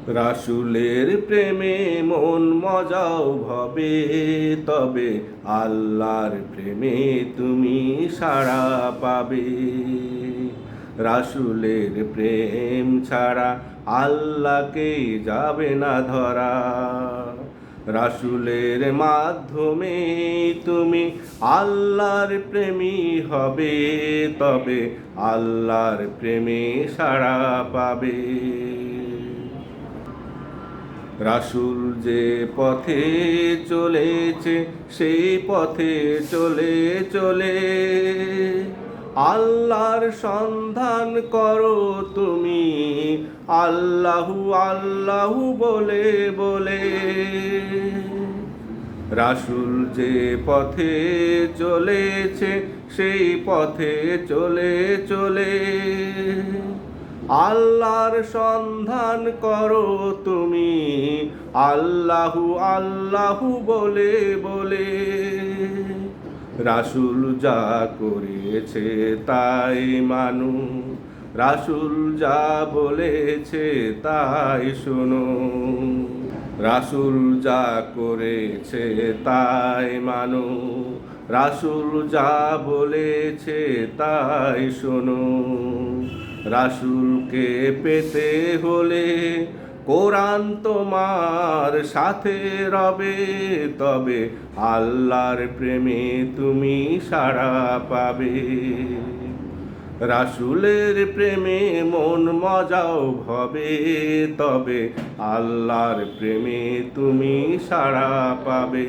রাসূলের প্রেমে মন মজাও ভবে, তবে আল্লাহর প্রেমে তুমি সাড়া পাবে। রাসূলের প্রেম ছাড়া আল্লাহকে যাবে না ধরা। রাসূলের মাধ্যমে তুমি আল্লাহর প্রেমী হবে, তবে আল্লাহর প্রেমে সাড়া পাবে। রাসূল যে পথে চলেছে সেই পথে চলে চলে আল্লাহর সন্ধান করো তুমি, আল্লাহু আল্লাহু বলে বলে। রাসূল যে পথে চলেছে সেই পথে চলে চলে আল্লাহর সন্ধান করো তুমি, আল্লাহু আল্লাহু বলে বলে। রাসূল যা করেছে তাই মানো, রাসূল যা বলেছে তাই শোনো। রাসূল যা করেছে তাই মানো, রাসূল যা বলেছে তাই শোনো। রাসূলকে পেতে হলে কোরআন তোমার সাথে রবে, তবে আল্লাহর প্রেমে তুমি সাড়া পাবে। রাসূলের প্রেমে মন মজাও ভবে, তবে আল্লাহর প্রেমে তুমি সাড়া পাবে।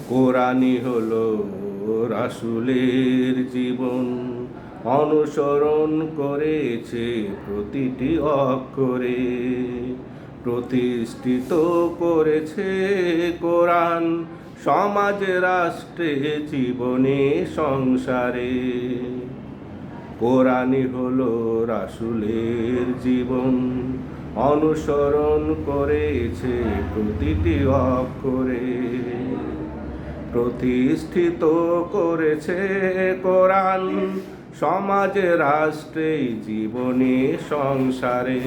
কোরআনই হলো রাসূলের জীবন, অনুসরণ করেছে প্রতিটি অক্ষরে। প্রতিষ্ঠিত করেছে কোরআন সমাজে, রাষ্ট্রে, জীবনে, সংসারে। কোরআনই হলো রাসূলের জীবন, অনুসরণ করেছে প্রতিটি অক্ষরে। প্রতিষ্ঠিত করেছে কোরআন সমাজে, রাষ্ট্রে, জীবনে, সংসারে।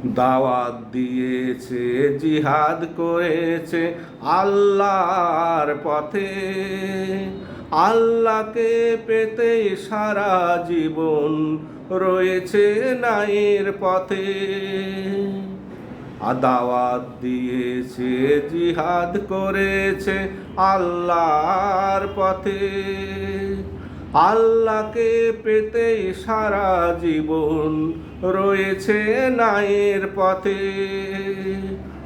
দাওয়াত দিয়েছে, জিহাদ করেছে আল্লাহর পথে। আল্লাহকে পেতে সারা জীবন রয়েছে নায়ের পথে। দাওয়াত দিয়েছে, জিহাদ করেছে আল্লাহর পথে। আল্লাহকে পেতে সারা জীবন রয়েছে নায়ের পথে।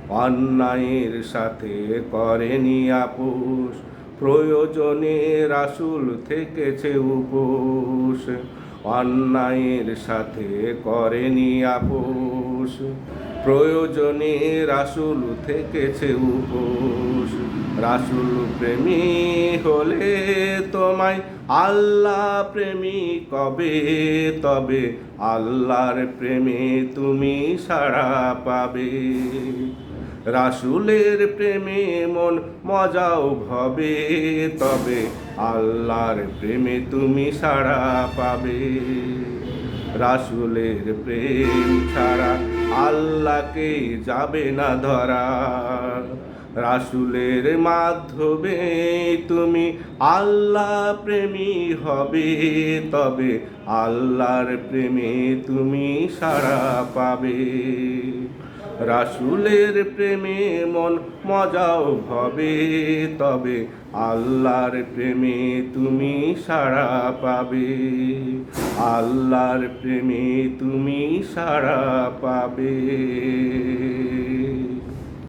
অন্যায়ের সাথে করেনি আপোষ, প্রয়োজনে রাসূল থেকেছে উপোস। অন্যায়ের সাথে করেনি আপোষ, প্রয়োজনে রাসূল থেকেছে উপোস। রাসূল প্রেমী হলে তোমায় আল্লাহ প্রেমী কবে, তবে আল্লাহর প্রেমে তুমি সাড়া পাবে। রাসূলের প্রেমে মন মজাও ভবে, তবে আল্লাহর প্রেমে তুমি সাড়া পাবে। রাসূলের প্রেম ছাড়া আল্লাহকে যাবে না ধরা। রাসূলের মাধ্যমে তুমি আল্লাহ প্রেমী হবে, তবে আল্লাহর প্রেমে তুমি সাড়া পাবে। রাসূলের প্রেমে মন মজাও ভবে, তবে আল্লাহর প্রেমে তুমি সাড়া পাবে। আল্লাহর প্রেমে তুমি সাড়া পাবে।